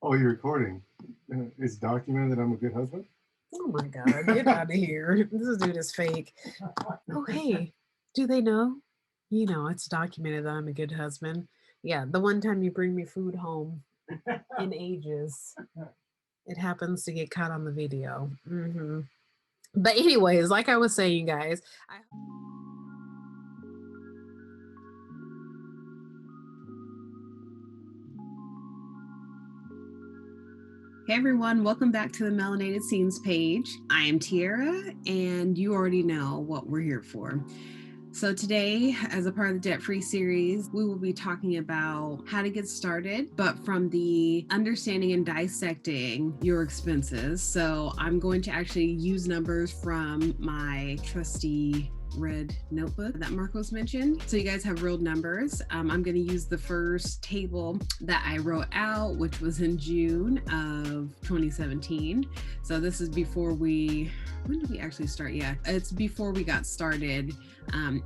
Oh, you're recording. It's documented that I'm a good husband? Oh my God, get out of here. This dude is fake. Oh, hey, do they know? You know, it's documented that I'm a good husband. Yeah, the one time you bring me food home in ages, it happens to get caught on the video. But, anyways, like I was saying, guys, Hey everyone, welcome back to the Melanated Scenes page. I am Tiara, and you already know what we're here for. So today, as a part of the Debt-Free series, we will be talking about how to get started, but from the understanding and dissecting your expenses. So I'm going to actually use numbers from my trusty red notebook that Marcos mentioned. So you guys have real numbers. I'm going to use the first table that I wrote out, which was in June of 2017. So this is before when did we actually start? Yeah, it's before we got started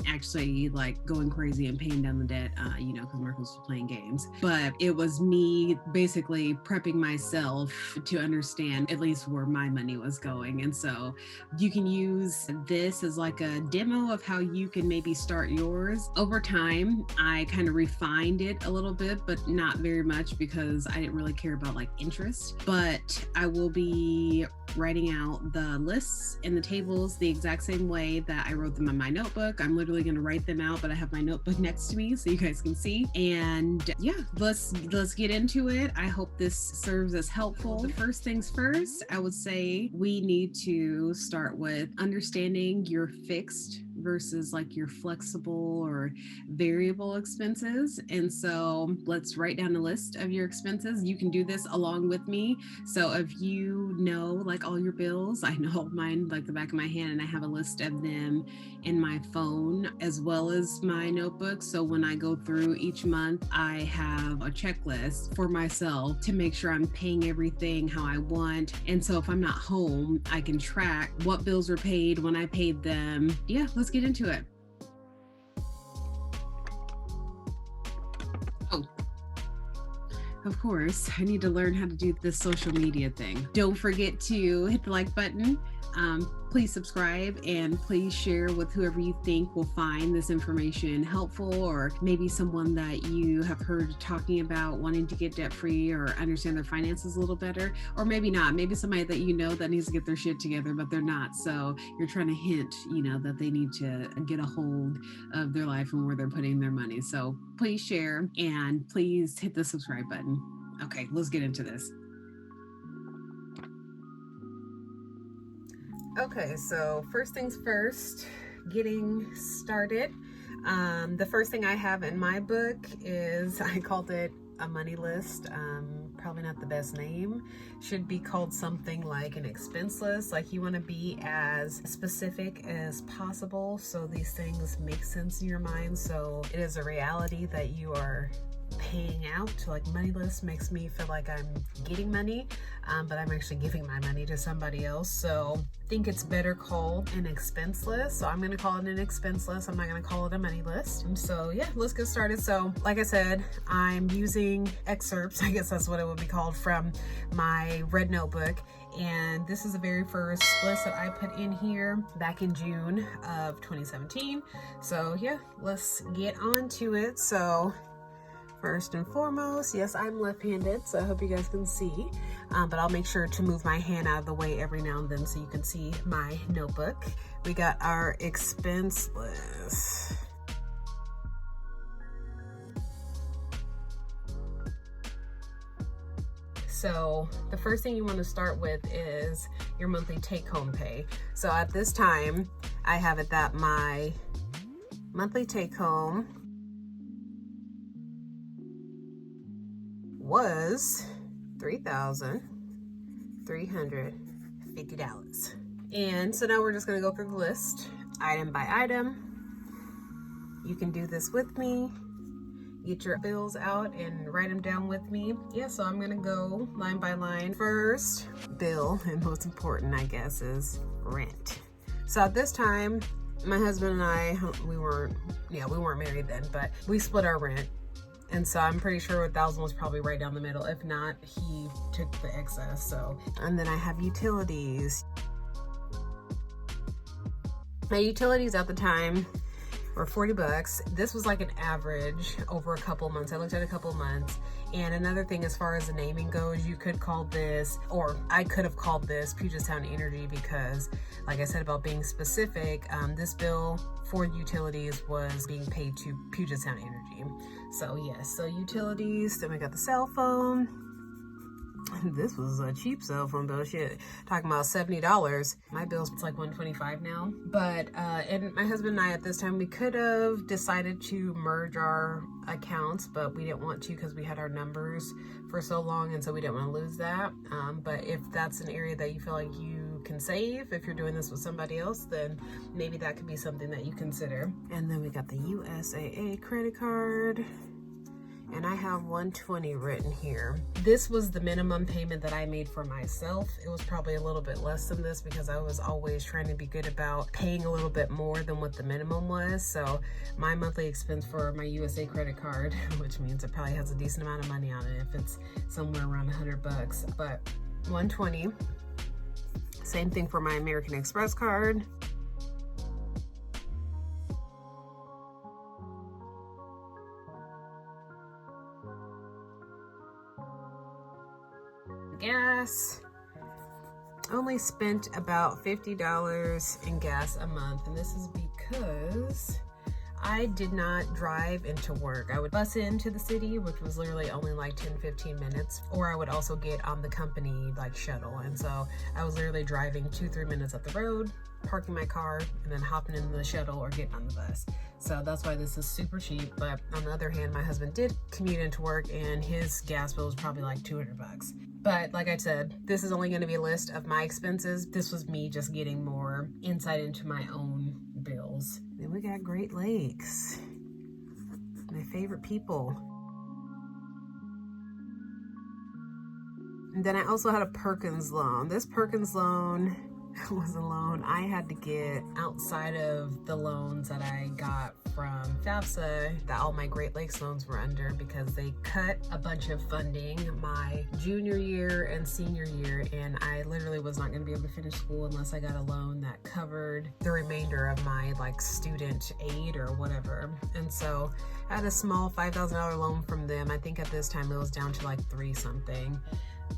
actually like going crazy and paying down the debt, because Marcos was playing games. But it was me basically prepping myself to understand at least where my money was going. And so you can use this as like a demo of how you can maybe start yours. Over time, I kind of refined it a little bit, but not very much because I didn't really care about like interest. But I will be writing out the lists and the tables the exact same way that I wrote them in my notebook. I'm literally going to write them out, but I have my notebook next to me so you guys can see. And yeah, let's get into it. I hope this serves as helpful. The first things first, I would say we need to start with understanding your fixed versus like your flexible or variable expenses. And so let's write down a list of your expenses. You can do this along with me. So if you know like all your bills, I know mine like the back of my hand, and I have a list of them in my phone as well as my notebook. So when I go through each month, I have a checklist for myself to make sure I'm paying everything how I want. And so if I'm not home, I can track what bills were paid, when I paid them. Yeah, let's get into it. Oh, of course, I need to learn how to do this social media thing. Don't forget to hit the like button. Please subscribe and please share with whoever you think will find this information helpful, or maybe someone that you have heard talking about wanting to get debt free or understand their finances a little better, or maybe not. Maybe somebody that you know that needs to get their shit together, but they're not. So you're trying to hint, that they need to get a hold of their life and where they're putting their money. So please share and please hit the subscribe button. Okay, let's get into this. Okay, so first things first, getting started. The first thing I have in my book is, I called it a money list. Probably not the best name. Should be called something like an expense list. Like, you want to be as specific as possible so these things make sense in your mind. So it is a reality that you are paying out. Like, money list makes me feel like I'm getting money, but I'm actually giving my money to somebody else. So I think it's better called an expense list. So I'm going to call it an expense list. I'm not going to call it a money list. And so yeah, let's get started. So like I said, I'm using excerpts, I guess that's what it would be called, from my red notebook. And this is the very first list that I put in here back in June of 2017. So yeah, let's get on to it. So first and foremost, yes, I'm left-handed, so I hope you guys can see, but I'll make sure to move my hand out of the way every now and then so you can see my notebook. We got our expense list. So the first thing you want to start with is your monthly take-home pay. So at this time, I have it that my monthly take-home was $3,350. And so now we're just going to go through the list item by item. You can do this with me. Get your bills out and write them down with me. Yeah, so I'm going to go line by line. First bill, and most important, I guess, is rent. So at this time, my husband and I, we weren't married then, but we split our rent. And so I'm pretty sure 1,000 was probably right down the middle. If not, he took the excess. So, and then I have utilities. My utilities at the time were $40. This was like an average over a couple months. I looked at a couple months. And another thing, as far as the naming goes, you could call this, or I could have called this Puget Sound Energy, because like I said about being specific, this bill for utilities was being paid to Puget Sound Energy. So yes, so utilities, then we got the cell phone. This was a cheap cell phone bill. Shit, talking about $70. My bill's like $125 now. But and my husband and I at this time, we could have decided to merge our accounts, but we didn't want to because we had our numbers for so long, and so we didn't want to lose that. But if that's an area that you feel like you can save, if you're doing this with somebody else, then maybe that could be something that you consider. And then we got the USAA credit card. And I have $120 written here. This was the minimum payment that I made for myself. It was probably a little bit less than this because I was always trying to be good about paying a little bit more than what the minimum was. So my monthly expense for my USA credit card, which means it probably has a decent amount of money on it if it's somewhere around $100, but $120. Same thing for my American Express card. Gas, only spent about $50 in gas a month, and this is because I did not drive into work. I would bus into the city, which was literally only like 10-15 minutes, or I would also get on the company like shuttle, and so I was literally driving 2-3 minutes up the road, parking my car, and then hopping in the shuttle or getting on the bus. So that's why this is super cheap. But on the other hand, my husband did commute into work, and his gas bill was probably like $200. But like I said, this is only going to be a list of my expenses. This was me just getting more insight into my own bills. Then we got Great Lakes, my favorite people. And then I also had a Perkins loan. This Perkins loan was a loan I had to get outside of the loans that I got from FAFSA that all my Great Lakes loans were under, because they cut a bunch of funding my junior year and senior year, and I literally was not going to be able to finish school unless I got a loan that covered the remainder of my like student aid or whatever. And so I had a small $5,000 loan from them. I think at this time it was down to like $3,000,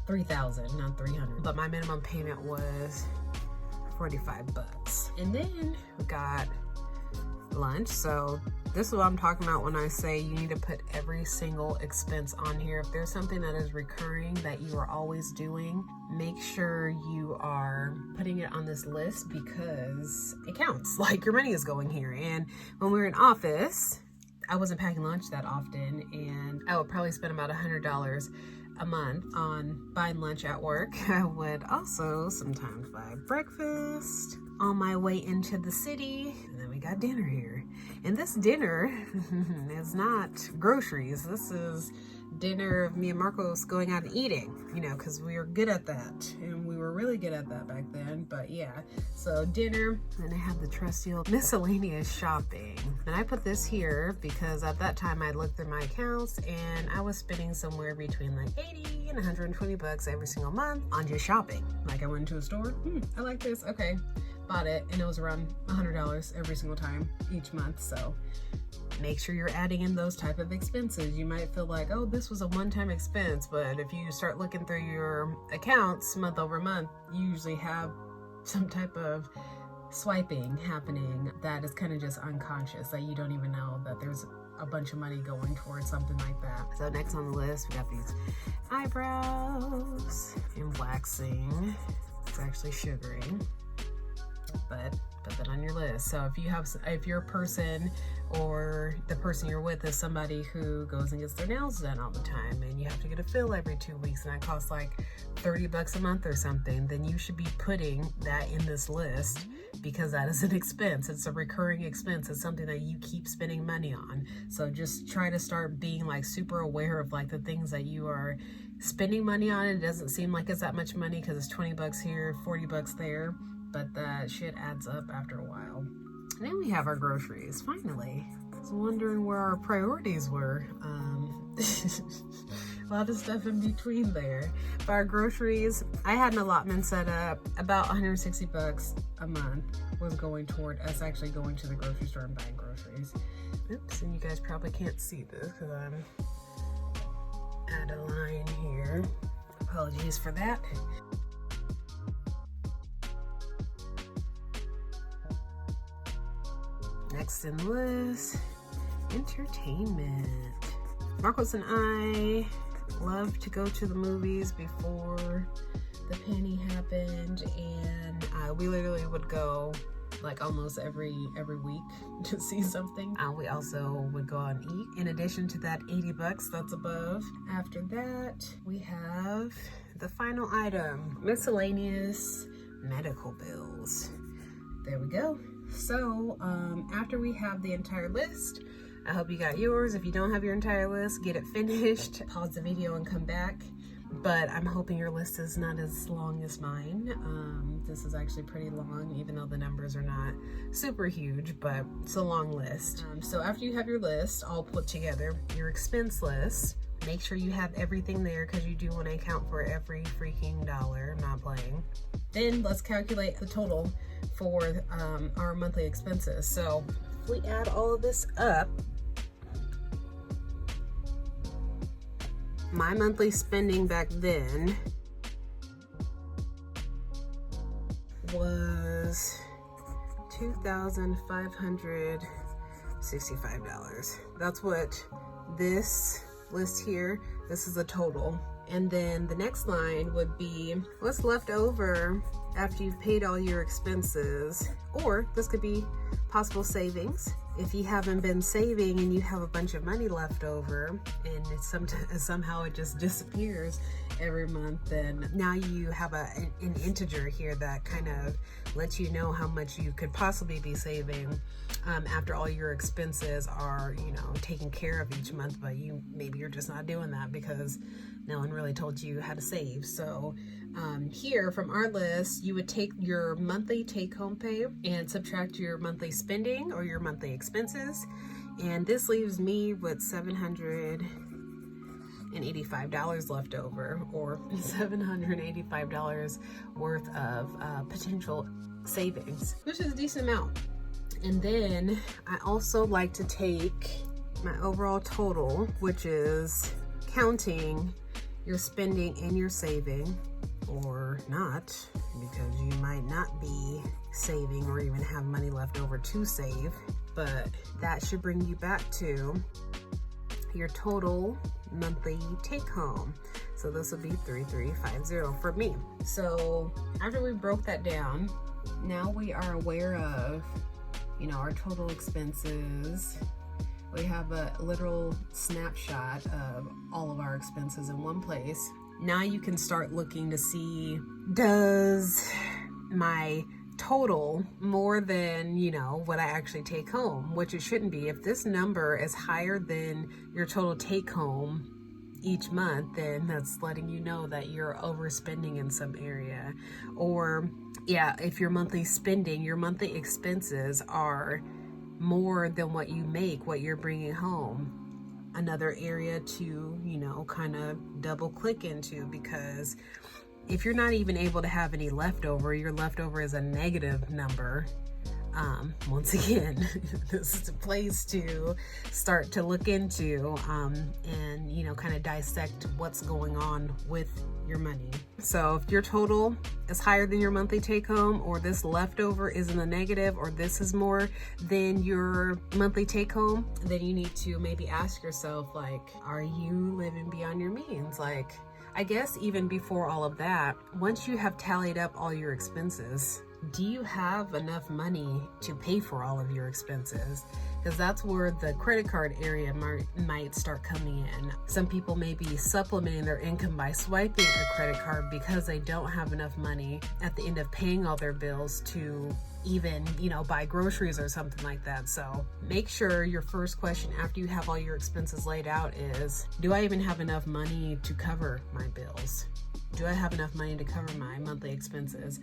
not $300, but my minimum payment was $45. And then we got lunch. So this is what I'm talking about when I say you need to put every single expense on here. If there's something that is recurring that you are always doing, make sure you are putting it on this list because it counts. Like, your money is going here. And when we were in office, I wasn't packing lunch that often, and I would probably spend about $100 a month on buying lunch at work. I would also sometimes buy breakfast on my way into the city, and then we got dinner here. And this dinner is not groceries. This is dinner of me and Marcos going out and eating, you know, because we were good at that, and we were really good at that back then. But yeah, so dinner, and I have the trusty old miscellaneous shopping, and I put this here because at that time I looked through my accounts and I was spending somewhere between like $80 and $120 every single month on just shopping. Like, I went to a store, I like this, okay, bought it, and it was around $100 every single time each month. So make sure you're adding in those type of expenses. You might feel like, oh, this was a one-time expense, but if you start looking through your accounts month over month, you usually have some type of swiping happening that is kind of just unconscious, that you don't even know that there's a bunch of money going towards something like that. So next on the list, we got these eyebrows and waxing. It's actually sugaring, but put that on your list. So if you're a person, or the person you're with is somebody who goes and gets their nails done all the time, and you have to get a fill every 2 weeks, and that costs like $30 a month or something, then you should be putting that in this list, because that is an expense. It's a recurring expense. It's something that you keep spending money on. So just try to start being like super aware of like the things that you are spending money on. It doesn't seem like it's that much money because it's $20 here, $40 there, but that shit adds up after a while. And then we have our groceries, finally. I was wondering where our priorities were. A lot of stuff in between there. For our groceries, I had an allotment set up. About 160 bucks a month was going toward us actually going to the grocery store and buying groceries. Oops, and you guys probably can't see this because I'm at a line here. Apologies for that. Next in the list, entertainment. Marcos and I love to go to the movies before the penny happened, and we literally would go like almost every week to see something. We also would go out and eat. In addition to that 80 bucks that's above. After that, we have the final item, miscellaneous medical bills. There we go. So after we have the entire list, I hope you got yours. If you don't have your entire list, get it finished. Pause the video and come back. But I'm hoping your list is not as long as mine. This is actually pretty long, even though the numbers are not super huge, but it's a long list. So after you have your list all put together, your expense list, make sure you have everything there because you do want to account for every freaking dollar. I'm not playing. Then let's calculate the total for our monthly expenses. So if we add all of this up, my monthly spending back then was $2,565. That's what this list here, this is a total. And then the next line would be what's left over after you've paid all your expenses, or this could be possible savings. If you haven't been saving and you have a bunch of money left over and somehow it just disappears every month, then now you have an integer here that kind of lets you know how much you could possibly be saving after all your expenses are, taken care of each month, but maybe you're just not doing that because no one really told you how to save. So here from our list, you would take your monthly take-home pay and subtract your monthly spending or your monthly expenses, and this leaves me with $785 left over, or $785 worth of potential savings, which is a decent amount. And then I also like to take my overall total, which is counting your spending and your saving, or not, because you might not be saving or even have money left over to save, but that should bring you back to your total monthly take home. So this would be 3350 for me. So after we broke that down, now we are aware of, our total expenses. We have a literal snapshot of all of our expenses in one place. Now you can start looking to see, does my total more than, what I actually take home, which it shouldn't be. If this number is higher than your total take home each month, then that's letting you know that you're overspending in some area. Or if your monthly spending, your monthly expenses are more than what you make, what you're bringing home, another area to, kind of double click into, because if you're not even able to have any leftover, your leftover is a negative number. Once again, this is a place to start to look into and kind of dissect what's going on with your money. So if your total is higher than your monthly take home, or this leftover is in the negative, or this is more than your monthly take home, then you need to maybe ask yourself, are you living beyond your means? I guess even before all of that, once you have tallied up all your expenses, do you have enough money to pay for all of your expenses? Because that's where the credit card area might start coming in. Some people may be supplementing their income by swiping a credit card because they don't have enough money at the end of paying all their bills to even, buy groceries or something like that. So make sure your first question after you have all your expenses laid out is, do I even have enough money to cover my bills? Do I have enough money to cover my monthly expenses?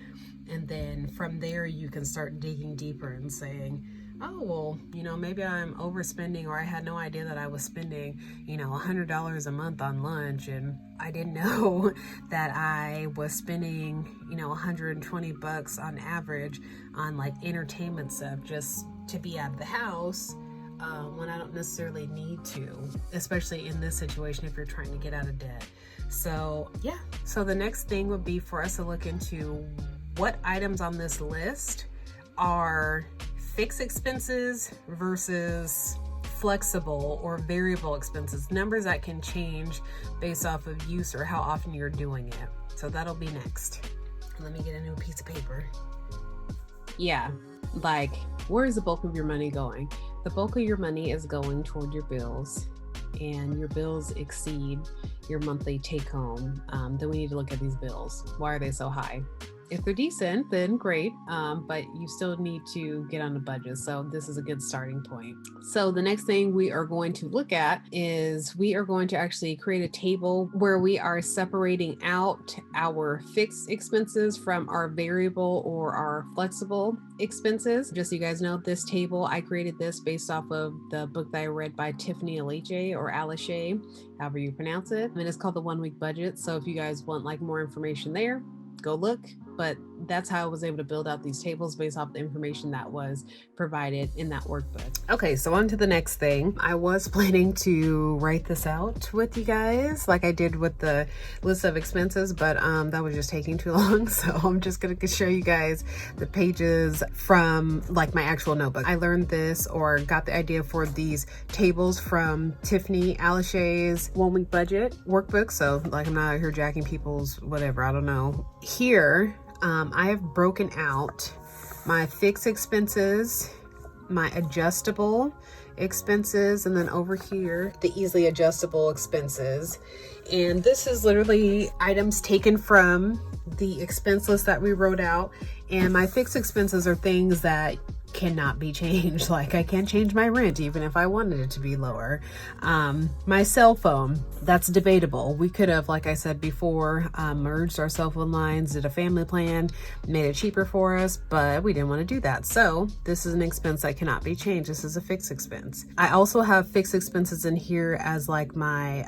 And then from there, you can start digging deeper and saying, oh, well, maybe I'm overspending, or I had no idea that I was spending, $100 a month on lunch, and I didn't know that I was spending, $120 on average on like entertainment stuff just to be out of the house. When I don't necessarily need to, especially in this situation if you're trying to get out of debt. So yeah, so the next thing would be for us to look into what items on this list are fixed expenses versus flexible or variable expenses, numbers that can change based off of use or how often you're doing it. So that'll be next. Let me get a new piece of paper. Yeah, like, where is the bulk of your money going? The bulk of your money is going toward your bills, and your bills exceed your monthly take home. Then we need to look at these bills. Why are they so high? If they're decent, then great, but you still need to get on a budget. So this is a good starting point. So the next thing we are going to look at is we are going to actually create a table where we are separating out our fixed expenses from our variable or our flexible expenses. Just so you guys know, this table, I created this based off of the book that I read by Tiffany Aliche or Aliche, however you pronounce it. And it's called The 1 Week Budget. So if you guys want like more information there, go look. But that's how I was able to build out these tables based off the information that was provided in that workbook. Okay, so on to the next thing. I was planning to write this out with you guys like I did with the list of expenses, but that was just taking too long. So I'm just gonna show you guys the pages from like my actual notebook. I learned this or got the idea for these tables from Tiffany Aliche's 1 Week Budget workbook. So like I'm not out here jacking people's whatever, I don't know. Here, I have broken out my fixed expenses, my adjustable expenses, and then over here, the easily adjustable expenses. And this is literally items taken from the expense list that we wrote out. And my fixed expenses are things that cannot be changed. Like I can't change my rent even if I wanted it to be lower. My cell phone, that's debatable. We could have, like I said before, merged our cell phone lines, did a family plan, made it cheaper for us, but we didn't want to do that. So this is an expense that cannot be changed. This is a fixed expense. I also have fixed expenses in here as like my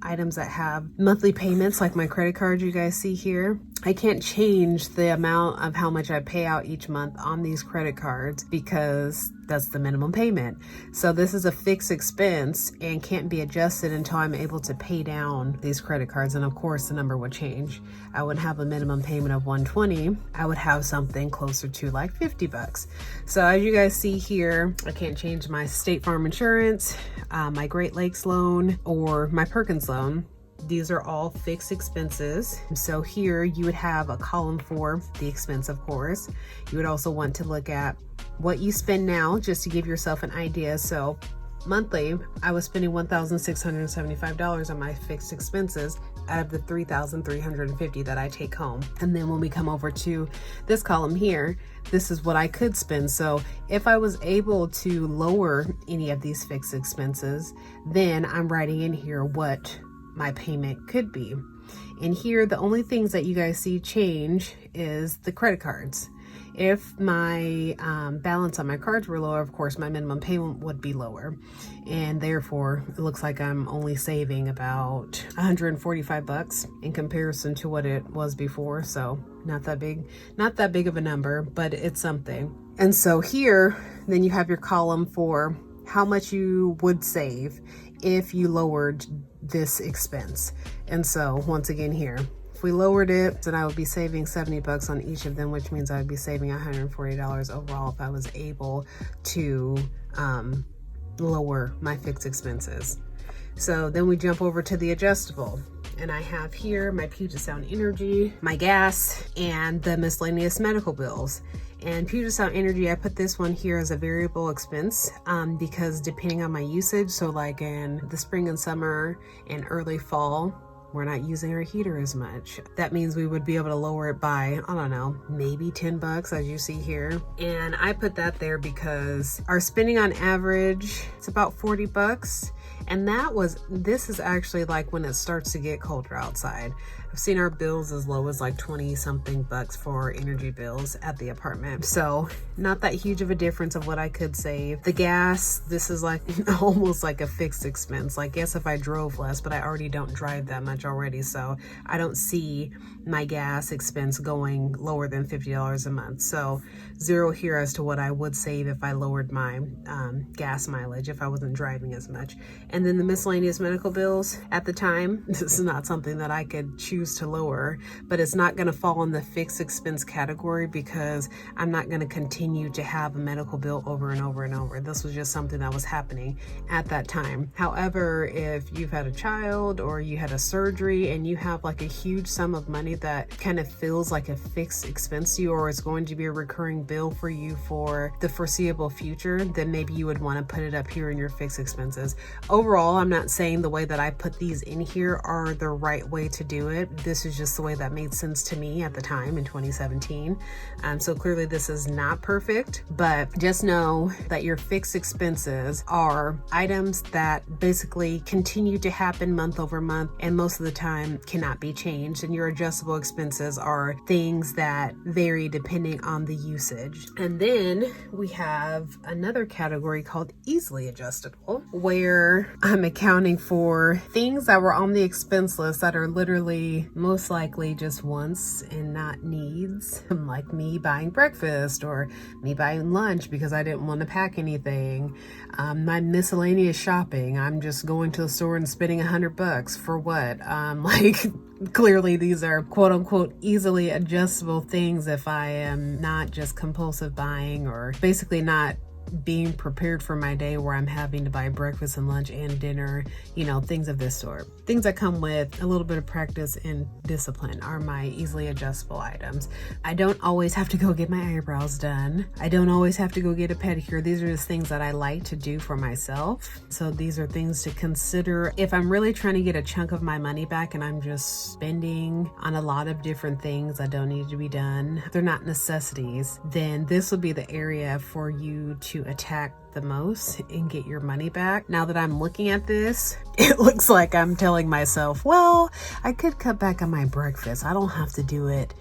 items that have monthly payments, like my credit card you guys see here. I can't change the amount of how much I pay out each month on these credit cards because that's the minimum payment. So this is a fixed expense and can't be adjusted until I'm able to pay down these credit cards. And of course the number would change. I wouldn't have a minimum payment of $120. I would have something closer to like $50. So as you guys see here, I can't change my State Farm insurance, my Great Lakes loan, or my Perkins loan. These are all fixed expenses. So here you would have a column for the expense, of course. You would also want to look at what you spend now, just to give yourself an idea. So monthly, I was spending $1,675 on my fixed expenses out of the $3,350 that I take home. And then when we come over to this column here, this is what I could spend. So if I was able to lower any of these fixed expenses, then I'm writing in here what my payment could be. And here, the only things that you guys see change is the credit cards. If my balance on my cards were lower, of course, my minimum payment would be lower. And therefore, it looks like I'm only saving about $145 in comparison to what it was before. So not that big of a number, but it's something. And so here, then you have your column for how much you would save if you lowered this expense. And so once again here, if we lowered it, then I would be saving $70 on each of them, which means I would be saving $140 overall if I was able to lower my fixed expenses. So then we jump over to the adjustable. And I have here my Puget Sound Energy, my gas, and the miscellaneous medical bills. And Puget Sound Energy, I put this one here as a variable expense because depending on my usage, so like in the spring and summer and early fall, we're not using our heater as much. That means we would be able to lower it by, I don't know, maybe $10 as you see here. And I put that there because our spending on average, it's about $40. And this is actually like when it starts to get colder outside. I've seen our bills as low as like 20 something bucks for energy bills at the apartment. So not that huge of a difference of what I could save. The gas, this is like almost like a fixed expense. Like, yes, if I drove less, but I already don't drive that much already. So I don't see my gas expense going lower than $50 a month. So zero here as to what I would save if I lowered my gas mileage, if I wasn't driving as much. And then the miscellaneous medical bills at the time, this is not something that I could choose to lower, but it's not going to fall in the fixed expense category because I'm not going to continue to have a medical bill over and over and over. This was just something that was happening at that time. However, if you've had a child or you had a surgery and you have like a huge sum of money that kind of feels like a fixed expense to you, or it's going to be a recurring bill for you for the foreseeable future, then maybe you would want to put it up here in your fixed expenses. Overall, I'm not saying the way that I put these in here are the right way to do it. This is just the way that made sense to me at the time in 2017. So clearly this is not perfect, but just know that your fixed expenses are items that basically continue to happen month over month and most of the time cannot be changed. And your adjustable expenses are things that vary depending on the usage. And then we have another category called easily adjustable, where I'm accounting for things that were on the expense list that are literally most likely just wants and not needs, like me buying breakfast or me buying lunch because I didn't want to pack anything. My miscellaneous shopping, I'm just going to the store and spending $100 for what? Clearly these are quote unquote easily adjustable things if I am not just compulsive buying or basically not being prepared for my day where I'm having to buy breakfast and lunch and dinner, things of this sort. Things that come with a little bit of practice and discipline are my easily adjustable items. I don't always have to go get my eyebrows done. I don't always have to go get a pedicure. These are just things that I like to do for myself. So these are things to consider if I'm really trying to get a chunk of my money back and I'm just spending on a lot of different things that don't need to be done. They're not necessities. Then this would be the area for you to attack the most and get your money back. Now that I'm looking at this, it looks like I'm telling myself, well, I could cut back on my breakfast. I don't have to do it,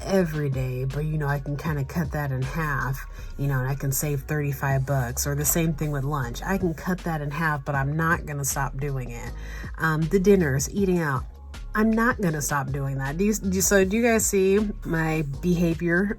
every day, but I can kind of cut that in half, and I can save $35, or the same thing with lunch. I can cut that in half, but I'm not going to stop doing it. The dinners, eating out, I'm not going to stop doing that. Do you guys see my behavior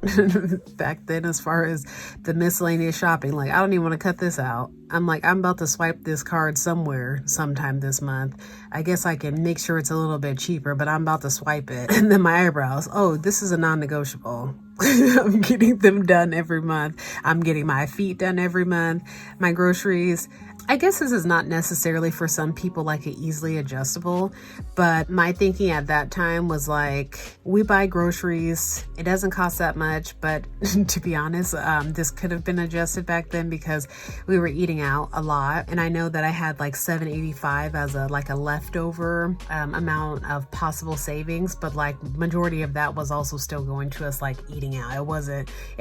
back then as far as the miscellaneous shopping? Like, I don't even want to cut this out. I'm about to swipe this card somewhere sometime this month. I guess I can make sure it's a little bit cheaper, but I'm about to swipe it. And then my eyebrows, oh, this is a non-negotiable. I'm getting them done every month. I'm getting my feet done every month. My groceries. I guess this is not necessarily for some people like an easily adjustable, but my thinking at that time was like, we buy groceries. It doesn't cost that much, but to be honest, this could have been adjusted back then because we were eating out a lot. And I know that I had like $7.85 as a leftover amount of possible savings, but like majority of that was also still going to us like eating out. It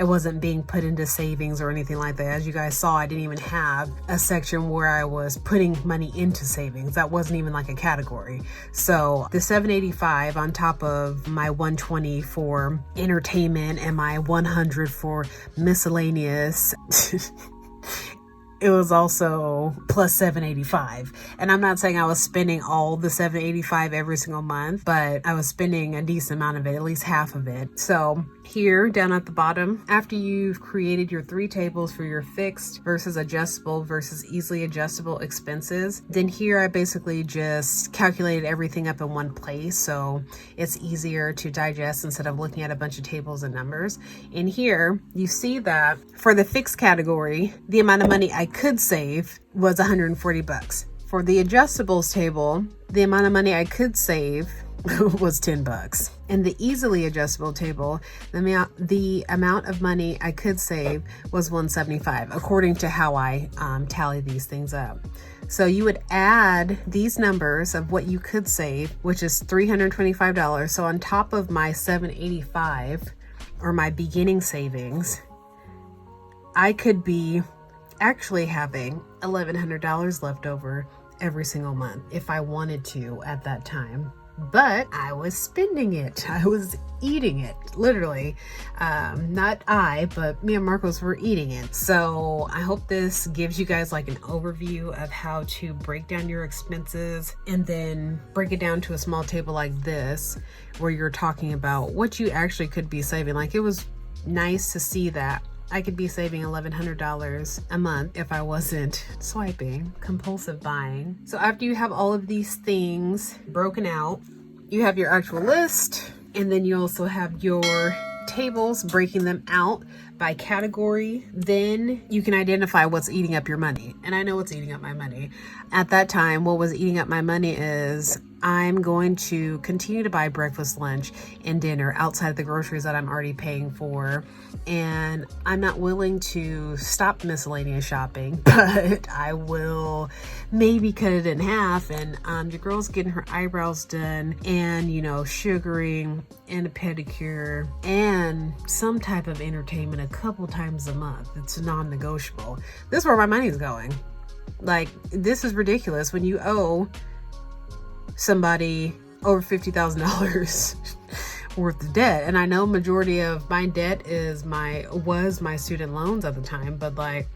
wasn't being put into savings or anything like that. As you guys saw, I didn't even have a section where I was putting money into savings. That wasn't even like a category. So the $7.85 on top of my $120 for entertainment and my $100 for miscellaneous, it was also plus $7.85. And I'm not saying I was spending all the $7.85 every single month, but I was spending a decent amount of it, at least half of it. So here down at the bottom, after you've created your 3 tables for your fixed versus adjustable versus easily adjustable expenses, then here I basically just calculated everything up in one place. So it's easier to digest instead of looking at a bunch of tables and numbers. In here, you see that for the fixed category, the amount of money I could save was $140. For the adjustables table, the amount of money I could save was $10. In the easily adjustable table, the amount of money I could save was $175, according to how I tally these things up. So you would add these numbers of what you could save, which is $325. So on top of my $785 or my beginning savings, I could be actually having $1,100 left over every single month if I wanted to at that time. but I was spending it. I was eating it, literally. Not I, but me and Marcos were eating it. So I hope this gives you guys like an overview of how to break down your expenses and then break it down to a small table like this, where you're talking about what you actually could be saving. Like, it was nice to see that I could be saving $1,100 a month if I wasn't swiping, compulsive buying. So after you have all of these things broken out, you have your actual list, and then you also have your tables breaking them out by category. Then you can identify what's eating up your money. And I know what's eating up my money. At that time, what was eating up my money is I'm going to continue to buy breakfast, lunch, and dinner outside of the groceries that I'm already paying for. And I'm not willing to stop miscellaneous shopping, but I will maybe cut it in half. And your girl's getting her eyebrows done, and, you know, sugaring, and a pedicure, and some type of entertainment a couple times a month. It's non-negotiable. This is where my money's going. Like, this is ridiculous when you owe somebody over $50,000 worth of debt. And I know majority of my debt was my student loans at the time, but like,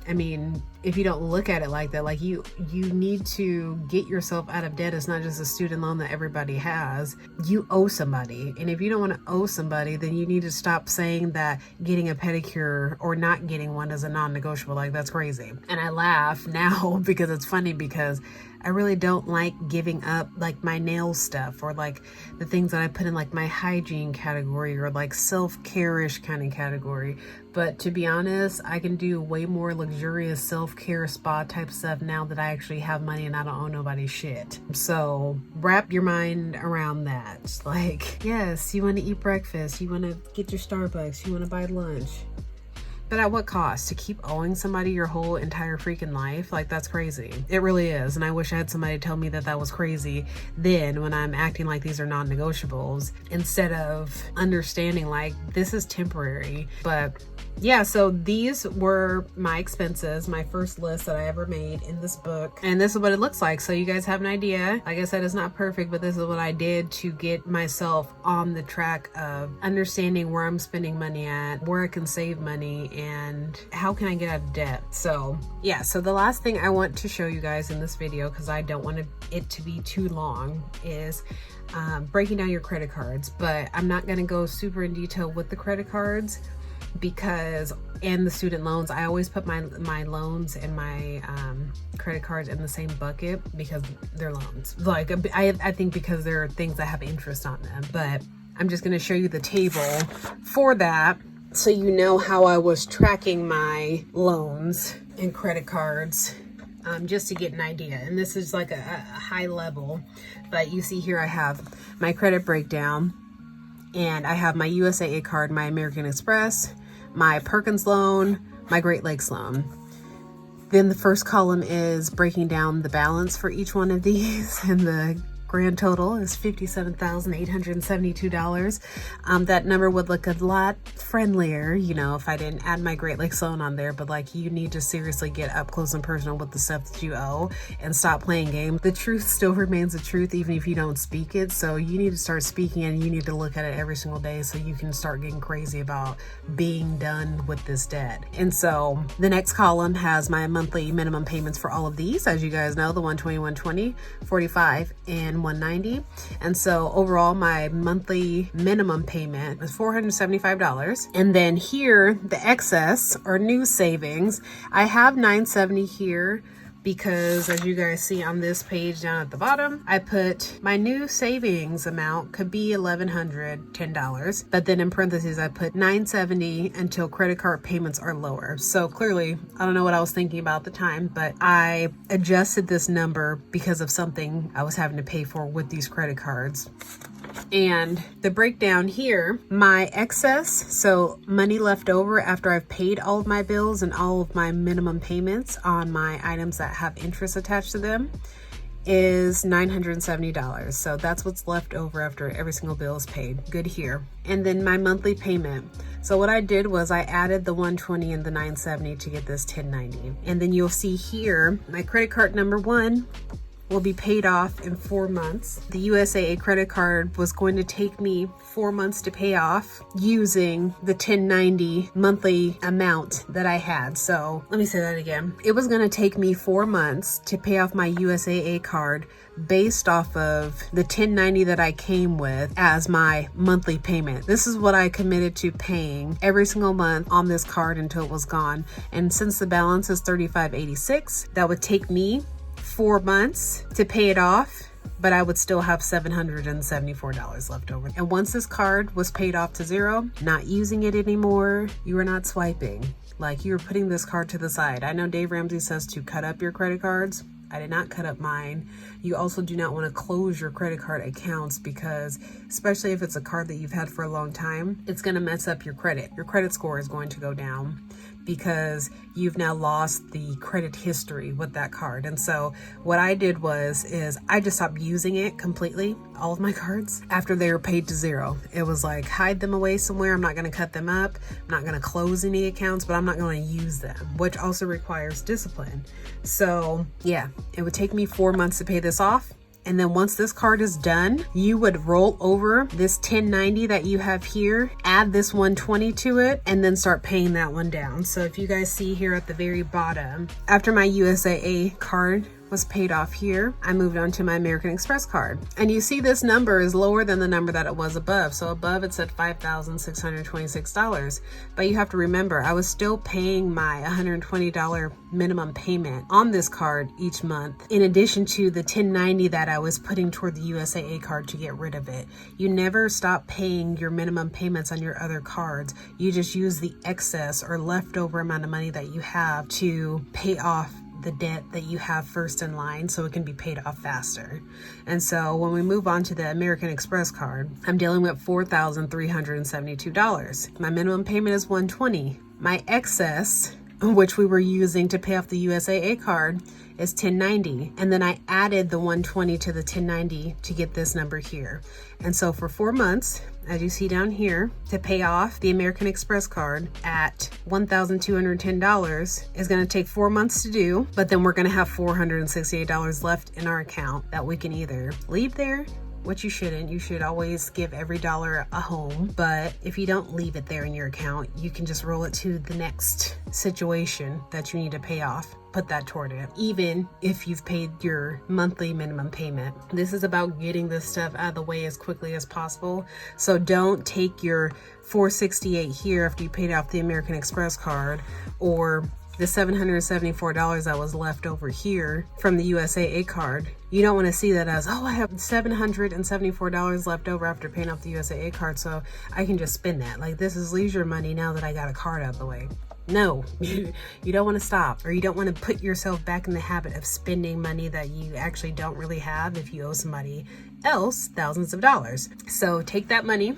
I mean, if you don't look at it like that, like you need to get yourself out of debt. It's not just a student loan that everybody has. You owe somebody. And if you don't want to owe somebody, then you need to stop saying that getting a pedicure or not getting one is a non-negotiable. Like, that's crazy. And I laugh now because it's funny, because I really don't like giving up like my nail stuff, or like the things that I put in like my hygiene category, or like self-care-ish kind of category. But to be honest, I can do way more luxurious self-care spa type stuff now that I actually have money and I don't owe nobody shit. So wrap your mind around that. Like, yes, you want to eat breakfast, you want to get your Starbucks, you want to buy lunch. But at what cost? To keep owing somebody your whole entire freaking life? Like, that's crazy. It really is. And I wish I had somebody tell me that that was crazy then, when I'm acting like these are non-negotiables, instead of understanding like this is temporary. But yeah, so these were my expenses, my first list that I ever made in this book. And this is what it looks like. So you guys have an idea. Like I said, it's not perfect, but this is what I did to get myself on the track of understanding where I'm spending money at, where I can save money, and how can I get out of debt. So yeah, so the last thing I want to show you guys in this video, because I don't want it to be too long, is breaking down your credit cards. But I'm not going to go super in detail with the credit cards, because and the student loans, I always put my loans and my credit cards in the same bucket because they're loans. Like, I think because there are things that have interest on them. But I'm just going to show you the table for that, so you know how I was tracking my loans and credit cards, just to get an idea. And this is like a high level, but you see here I have my credit breakdown, and I have my USAA card, my American Express, my Perkins loan, my Great Lakes loan. Then the first column is breaking down the balance for each one of these, and the grand total is $57,872. That number would look a lot friendlier, you know, if I didn't add my Great Lakes loan on there. But like, you need to seriously get up close and personal with the stuff that you owe and stop playing games. The truth still remains the truth, even if you don't speak it. So you need to start speaking, and you need to look at it every single day, so you can start getting crazy about being done with this debt. And so the next column has my monthly minimum payments for all of these. As you guys know, the 120, 120, 45, and 190. And so overall, my monthly minimum payment is $475. And then here, the excess or new savings, I have $970 here, because as you guys see on this page down at the bottom, I put my new savings amount could be $1,110, but then in parentheses I put $970 until credit card payments are lower. So clearly, I don't know what I was thinking about at the time, but I adjusted this number because of something I was having to pay for with these credit cards. And the breakdown here, my excess, so money left over after I've paid all of my bills and all of my minimum payments on my items that have interest attached to them, is $970. So that's what's left over after every single bill is paid. Good here. And then my monthly payment. So what I did was I added the 120 and the 970 to get this 1090. And then you'll see here my credit card number one will be paid off in 4 months. The USAA credit card was going to take me 4 months to pay off using the 1090 monthly amount that I had. So let me say that again. It was going to take me 4 months to pay off my USAA card based off of the 1090 that I came with as my monthly payment. This is what I committed to paying every single month on this card until it was gone. And since the balance is $35.86, that would take me 4 months to pay it off, but I would still have $774 left over. And once this card was paid off to zero, not using it anymore, you are not swiping. Like, you're putting this card to the side. I know Dave Ramsey says to cut up your credit cards. I did not cut up mine. You also do not want to close your credit card accounts because, especially if it's a card that you've had for a long time, it's going to mess up your credit. Your credit score is going to go down because you've now lost the credit history with that card. And so what I did is I just stopped using it completely, all of my cards, after they were paid to zero. It was like, hide them away somewhere. I'm not going to cut them up. I'm not going to close any accounts, but I'm not going to use them, which also requires discipline. So yeah, it would take me 4 months to pay this off. And then once this card is done, you would roll over this 1090 that you have here, add this 120 to it, and then start paying that one down. So if you guys see here at the very bottom, after my USAA card was paid off here, I moved on to my American Express card. And you see this number is lower than the number that it was above. So above it said $5,626. But you have to remember, I was still paying my $120 minimum payment on this card each month, in addition to the 1090 that I was putting toward the USAA card to get rid of it. You never stop paying your minimum payments on your other cards. You just use the excess or leftover amount of money that you have to pay off the debt that you have first in line so it can be paid off faster. And so when we move on to the American Express card, I'm dealing with $4,372. My minimum payment is $120. My excess, which we were using to pay off the USAA card, is $1090. And then I added the $120 to the $1090 to get this number here. And so for 4 months, as you see down here, to pay off the American Express card at $1,210 is going to take 4 months to do, but then we're going to have $468 left in our account that we can either leave there, which you shouldn't. You should always give every dollar a home. But if you don't leave it there in your account, you can just roll it to the next situation that you need to pay off. Put that toward it, even if you've paid your monthly minimum payment. This is about getting this stuff out of the way as quickly as possible. So don't take your $468 here after you paid off the American Express card, or the $774 that was left over here from the USAA card. You don't want to see that as, oh, I have $774 left over after paying off the USAA card, so I can just spend that. Like, this is leisure money now that I got a card out of the way. No, you don't want to stop, or you don't want to put yourself back in the habit of spending money that you actually don't really have if you owe somebody else thousands of dollars. So take that money,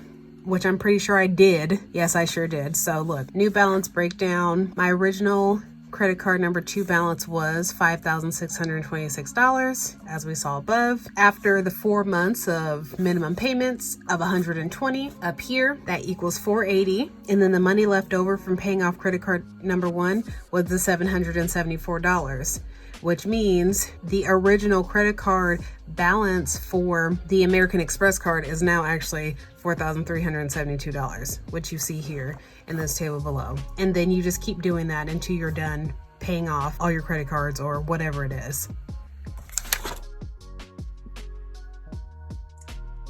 which I'm pretty sure I did. Yes, I sure did. So look, new balance breakdown. My original credit card number 2 balance was $5,626, as we saw above. After the 4 months of minimum payments of $120 up here, that equals $480. And then the money left over from paying off credit card number 1 was the $774, which means the original credit card balance for the American Express card is now actually $4,372, which you see here in this table below. And then you just keep doing that until you're done paying off all your credit cards or whatever it is.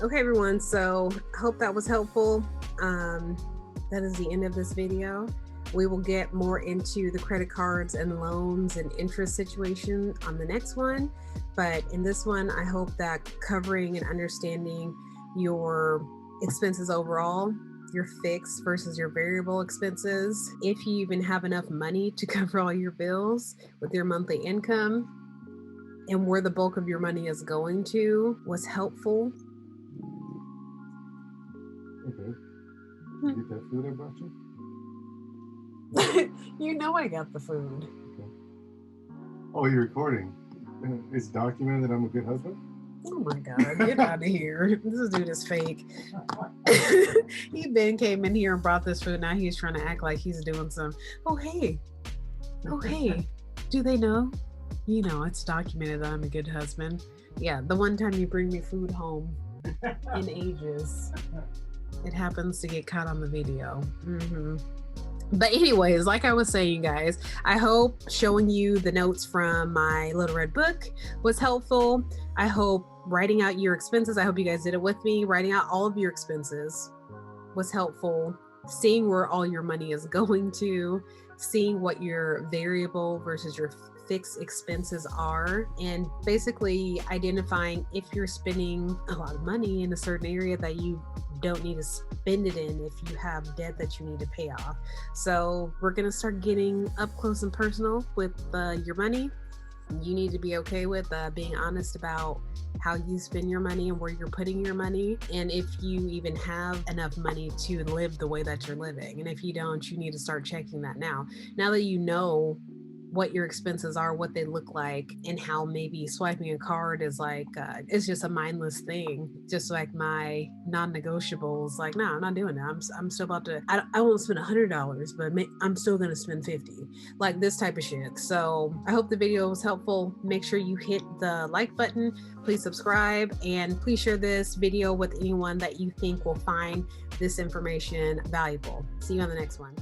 Okay, everyone, so hope that was helpful. That is the end of this video. We will get more into the credit cards and loans and interest situation on the next one. But in this one, I hope that covering and understanding your expenses overall, your fixed versus your variable expenses, if you even have enough money to cover all your bills with your monthly income, and where the bulk of your money is going to, was helpful. Okay. Did you get that food I brought you? You know I got the food. Okay. Oh, you're recording. It's documented that I'm a good husband? Oh my God, get out of here. This dude is fake. He came in here and brought this food. Now he's trying to act like he's doing some, oh hey, do they know You know, it's documented that I'm a good husband. Yeah, the one time you bring me food home in ages, it happens to get caught on the video. But anyways, like I was saying, guys, I hope showing you the notes from my Little Red Book was helpful. I hope writing out your expenses, I hope you guys did it with me, writing out all of your expenses was helpful. Seeing where all your money is going to, seeing what your variable versus your fixed expenses are, and basically identifying if you're spending a lot of money in a certain area that you don't need to spend it in if you have debt that you need to pay off. So we're going to start getting up close and personal with your money. You need to be okay with being honest about how you spend your money and where you're putting your money, and if you even have enough money to live the way that you're living. And if you don't, you need to start checking that now that you know what your expenses are, what they look like, and how maybe swiping a card is like it's just a mindless thing, just like my non-negotiables. Like, no, I'm not doing that. I'm still about to, I won't spend $100, but I'm still gonna spend 50, like this type of shit. So I hope the video was helpful. Make sure you hit the like button, please subscribe, and please share this video with anyone that you think will find this information valuable. See you on the next one.